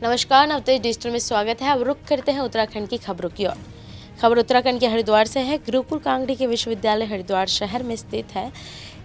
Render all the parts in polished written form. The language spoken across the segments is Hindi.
नमस्कार, नवतेज डिजिटल में स्वागत है। अब रुख करते हैं उत्तराखंड की खबरों की ओर। खबर उत्तराखंड के हरिद्वार से है। गुरुकुल कांगड़ी के विश्वविद्यालय हरिद्वार शहर में स्थित है।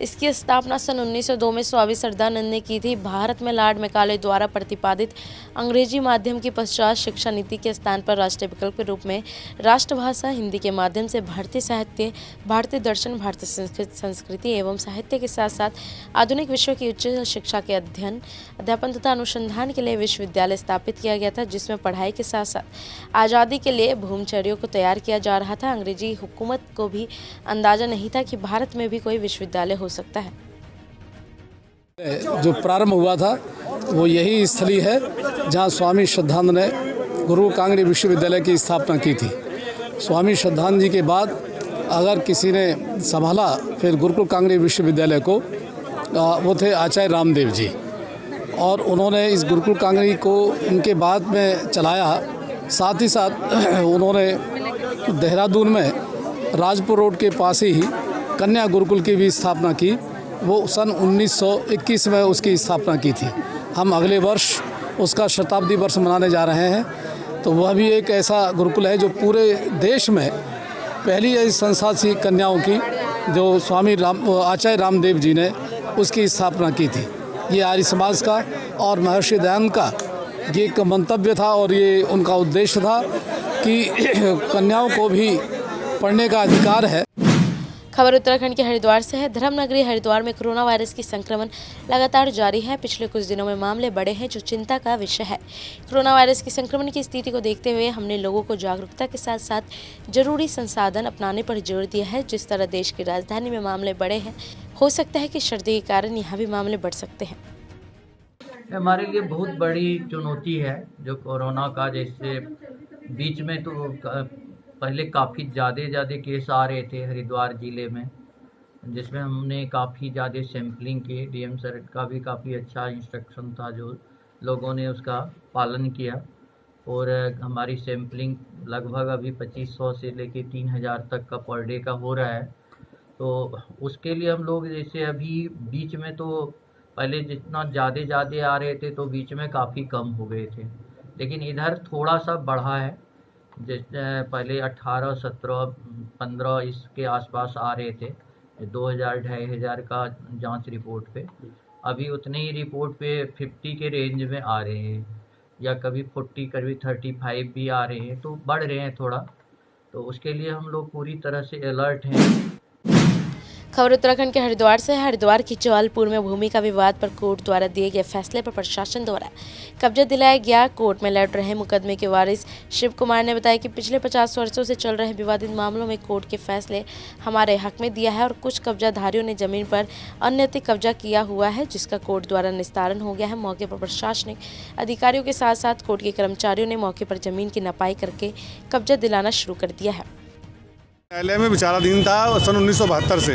इसकी स्थापना सन 1902 में स्वामी श्रद्धानंद ने की थी। भारत में लॉर्ड मैकाले द्वारा प्रतिपादित अंग्रेजी माध्यम की पश्चात शिक्षा नीति के स्थान पर राष्ट्रीय विकल्प के रूप में राष्ट्रभाषा हिंदी के माध्यम से भारतीय साहित्य, भारतीय दर्शन, भारतीय संस्कृति एवं साहित्य के साथ साथ आधुनिक विषयों की उच्च शिक्षा के अध्ययन, अध्यापन तथा अनुसंधान के लिए विश्वविद्यालय स्थापित किया गया था, जिसमें पढ़ाई के साथ साथ आज़ादी के लिए भूमचर्यों को तैयार किया जा रहा था। अंग्रेजी हुकूमत को भी अंदाजा नहीं था कि भारत में भी कोई विश्वविद्यालय हो सकता है। जो प्रारंभ हुआ था वो यही स्थली है जहाँ स्वामी श्रद्धानंद ने गुरुकुल कांगड़ी विश्वविद्यालय की स्थापना की थी। स्वामी श्रद्धानंद जी के बाद अगर किसी ने संभाला फिर गुरुकुल कांगड़ी विश्वविद्यालय को, वो थे आचार्य रामदेव जी, और उन्होंने इस गुरुकुल कांगड़ी को उनके बाद में चलाया। साथ ही साथ उन्होंने देहरादून में राजपुर रोड के पास ही कन्या गुरुकुल की भी स्थापना की। वो सन 1921 में उसकी स्थापना की थी। हम अगले वर्ष उसका शताब्दी वर्ष मनाने जा रहे हैं। तो वह भी एक ऐसा गुरुकुल है जो पूरे देश में पहली ऐसी संस्था थी कन्याओं की जो स्वामी आचार्य रामदेव जी ने उसकी स्थापना की थी। ये आर्य समाज का और महर्षि दयानंद का ये एक मंतव्य था और ये उनका उद्देश्य था कि कन्याओं को भी पढ़ने का अधिकार है। खबर उत्तराखंड के हरिद्वार से है। धर्मनगरी हरिद्वार में कोरोना वायरस की संक्रमण लगातार जारी है। पिछले कुछ दिनों में मामले बढ़े हैं, जो चिंता का विषय है। कोरोना वायरस की संक्रमण की स्थिति को देखते हुए हमने लोगों को जागरूकता के साथ साथ जरूरी संसाधन अपनाने पर जोर दिया है। जिस तरह देश की राजधानी में मामले बढ़े हैं, हो सकता है कि सर्दी के कारण यहाँ भी मामले बढ़ सकते हैं। हमारे लिए बहुत बड़ी चुनौती है जो कोरोना का, जैसे बीच में तो पहले काफ़ी ज़्यादा केस आ रहे थे हरिद्वार ज़िले में, जिसमें हमने काफ़ी ज़्यादा सैम्पलिंग की। डीएम सर का भी काफ़ी अच्छा इंस्ट्रक्शन था, जो लोगों ने उसका पालन किया, और हमारी सैम्पलिंग लगभग अभी 2500 से लेके 3000 तक का पर डे का हो रहा है। तो उसके लिए हम लोग जैसे अभी बीच में तो पहले जितना ज़्यादा आ रहे थे तो बीच में काफ़ी कम हो गए थे, लेकिन इधर थोड़ा सा बढ़ा है। जैसे पहले 18, 17, 15 इसके आसपास आ रहे थे 2000-2500 का जांच रिपोर्ट पे। अभी उतने ही रिपोर्ट पे 50 के रेंज में आ रहे हैं, या कभी 40, कभी 35 भी आ रहे हैं, तो बढ़ रहे हैं थोड़ा। तो उसके लिए हम लोग पूरी तरह से अलर्ट हैं। खबर उत्तराखंड के हरिद्वार से है। हरिद्वार की जवालपुर में भूमि का विवाद पर कोर्ट द्वारा दिए गए फैसले पर प्रशासन द्वारा कब्जा दिलाया गया। कोर्ट में लड़ रहे मुकदमे के वारिस शिव कुमार ने बताया कि पिछले 50 वर्षों से चल रहे विवादित मामलों में कोर्ट के फैसले हमारे हक में दिया है, और कुछ कब्जाधारियों ने जमीन पर अनैतिक कब्जा किया हुआ है, जिसका कोर्ट द्वारा निस्तारण हो गया है। मौके पर प्रशासनिक अधिकारियों के साथ साथ कोर्ट के कर्मचारियों ने मौके पर जमीन की नपाई करके कब्जा दिलाना शुरू कर दिया है। न्यायालय में विचाराधीन था सन 1972 से।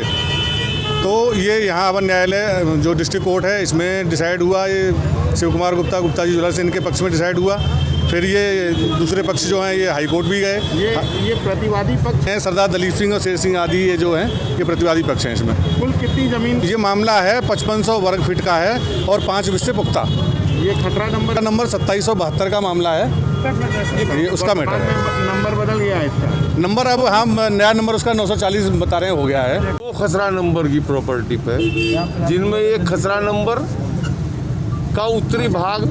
तो ये यहाँ अब न्यायालय जो डिस्ट्रिक्ट कोर्ट है इसमें डिसाइड हुआ। ये शिव कुमार गुप्ता जी ज्वेलर्स इनके पक्ष में डिसाइड हुआ। फिर ये दूसरे पक्ष जो हैं ये हाई कोर्ट भी गए। ये प्रतिवादी पक्ष हैं, सरदार दलीप सिंह और शेर सिंह आदि ये जो हैं ये प्रतिवादी पक्ष हैं। इसमें कुल कितनी जमीन? ये मामला है 5500 वर्ग फीट का है और 5 विषय पुख्ता। ये खतरा नंबर 2772 का मामला है। ये उसका मैटर है। नंबर बदल गया है इसका। नंबर अब हम नया नंबर उसका 940 बता रहे हैं, हो गया है। 2 खसरा नंबर की प्रॉपर्टी पे, जिनमें एक खसरा नंबर का उत्तरी भाग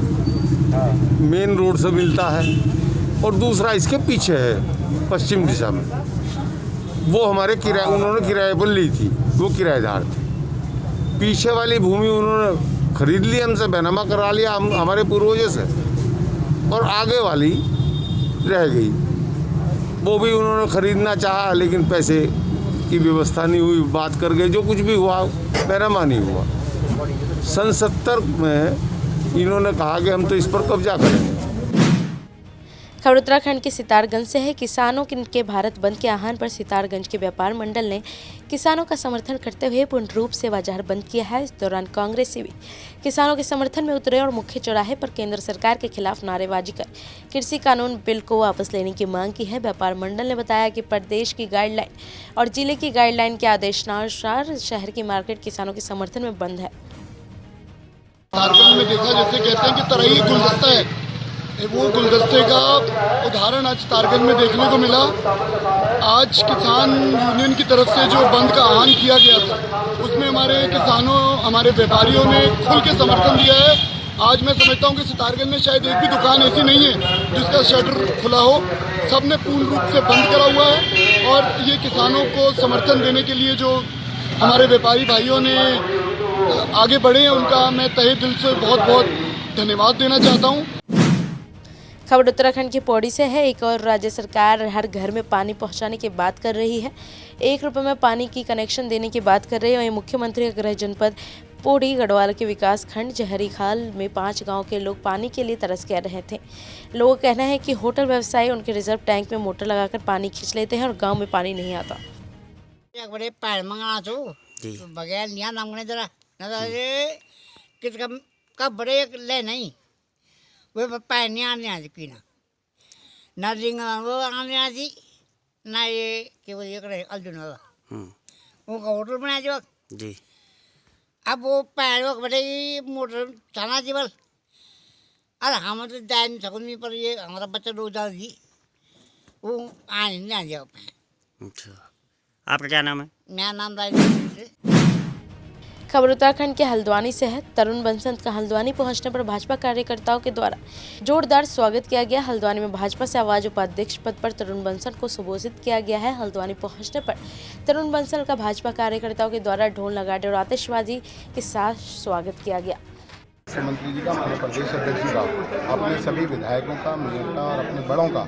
मेन रोड से मिलता है और दूसरा इसके पीछे है पश्चिम दिशा में। वो हमारे उन्होंने किराए पर ली थी, वो किराएदार थे। पीछे वाली भूमि उन्होंने खरीद ली हमसे, बैनामा करा लिया हमारे पूर्वजों से, और आगे वाली रह गई। वो भी उन्होंने खरीदना चाहा, लेकिन पैसे की व्यवस्था नहीं हुई, बात कर गए, जो कुछ भी हुआ बैनामा नहीं हुआ। सन 70 में इन्होंने कहा कि हम तो इस पर कब्जा करेंगे। खबर उत्तराखंड के सितारगंज से है। किसानों के भारत बंद के आह्वान पर सितारगंज के व्यापार मंडल ने किसानों का समर्थन करते हुए पूर्ण रूप से बाजार बंद किया है। इस दौरान कांग्रेसी भी किसानों के समर्थन में उतरे और मुख्य चौराहे पर केंद्र सरकार के खिलाफ नारेबाजी कर कृषि कानून बिल को वापस लेने की मांग की है। व्यापार मंडल ने बताया कि प्रदेश की गाइडलाइन और जिले की गाइडलाइन के आदेशानुसार शहर की मार्केट किसानों के समर्थन में बंद है। झारखंड में देखा, जैसे कहते हैं कि तरही गुलदस्ता है, वो गुलदस्ते का उदाहरण आज तारगंज में देखने को मिला। आज किसान यूनियन की तरफ से जो बंद का आह्वान किया गया था, उसमें हमारे किसानों, हमारे व्यापारियों ने खुल के समर्थन दिया है। आज मैं समझता हूँ कि सितारगंज में शायद एक भी दुकान ऐसी नहीं है जिसका शटर खुला हो, सब ने पूर्ण रूप से बंद करा हुआ है। और ये किसानों को समर्थन देने के लिए जो हमारे व्यापारी भाइयों ने आगे बढ़े हैं, उनका मैं तहे दिल से बहुत बहुत धन्यवाद देना चाहता हूँ। खबर उत्तराखंड की पौड़ी से है। एक और राज्य सरकार हर घर में पानी पहुंचाने की बात कर रही है। 1 रुपये में पानी की कनेक्शन देने की बात कर रही है। वहीं मुख्यमंत्री गृह जनपद पौड़ी गढ़वाल के विकास खंड जहरीखाल में 5 गांव के लोग पानी के लिए तरस कह रहे थे। लोगों का कहना है कि होटल व्यवसायी उनके रिजर्व टैंक में मोटर लगाकर पानी खींच लेते हैं और गाँव में पानी नहीं आता। एक बड़े पैर मंगाना छो बगैर निया नामने जरा न किस का बड़े ले नहीं वो पैर नहीं आने आज पीना ना रिंग वो आने आज ना ये कि वो ये करे अर्जुन वाला वो का होटल बनाया जो जी। अब वो पैर वो बड़े मोटर चना जीवल अरे हम तो जाए नहीं सकूँ नहीं, पर ये हमारा बच्चा रोजा जी वो आने नहीं आ जाओ। अच्छा, आपका क्या नाम है? मेरा नाम राजेश। खबर उत्तराखंड के हल्द्वानी से है। तरुण बंसत का हल्द्वानी पहुंचने पर भाजपा कार्यकर्ताओं के द्वारा जोरदार स्वागत किया गया। हल्द्वानी में भाजपा से आवाज उपाध्यक्ष पद पर तरुण बंसल को संबोधित किया गया है। हल्द्वानी पहुंचने पर तरुण बंसल का भाजपा कार्यकर्ताओं के द्वारा ढोल नगाड़े और आतिशबाजी के साथ स्वागत किया गया। मुख्यमंत्री जी का, माननीय प्रदेश अध्यक्ष जी का, अपने सभी विधायकों का, मेयर का और अपने बड़ों का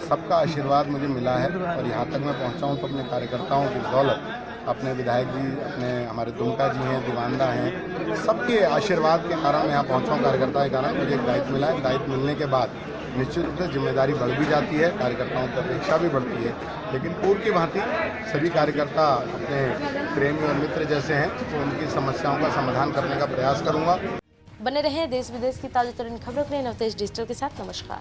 सबका आशीर्वाद मुझे मिला है। और यहाँ तक मैं पहुँचा हूँ तो अपने कार्यकर्ताओं की बदौलत, अपने विधायक जी, अपने हमारे दुमका जी हैं, दीवानदा हैं, सबके आशीर्वाद के कारण मैं यहाँ पहुँचा हूँ। कार्यकर्ता के कारण मुझे एक दायित्व मिला है। दायित्व मिलने के बाद निश्चित रूप से जिम्मेदारी बढ़ भी जाती है, कार्यकर्ताओं की अपेक्षा भी बढ़ती है। लेकिन पूर्व की भांति सभी कार्यकर्ता अपने प्रेमी और मित्र जैसे हैं, तो उनकी समस्याओं का समाधान करने का प्रयास करूँगा। बने रहे देश विदेश की ताज़ा तरीन खबरों के लिए नवतेज डिजिटल के साथ। नमस्कार।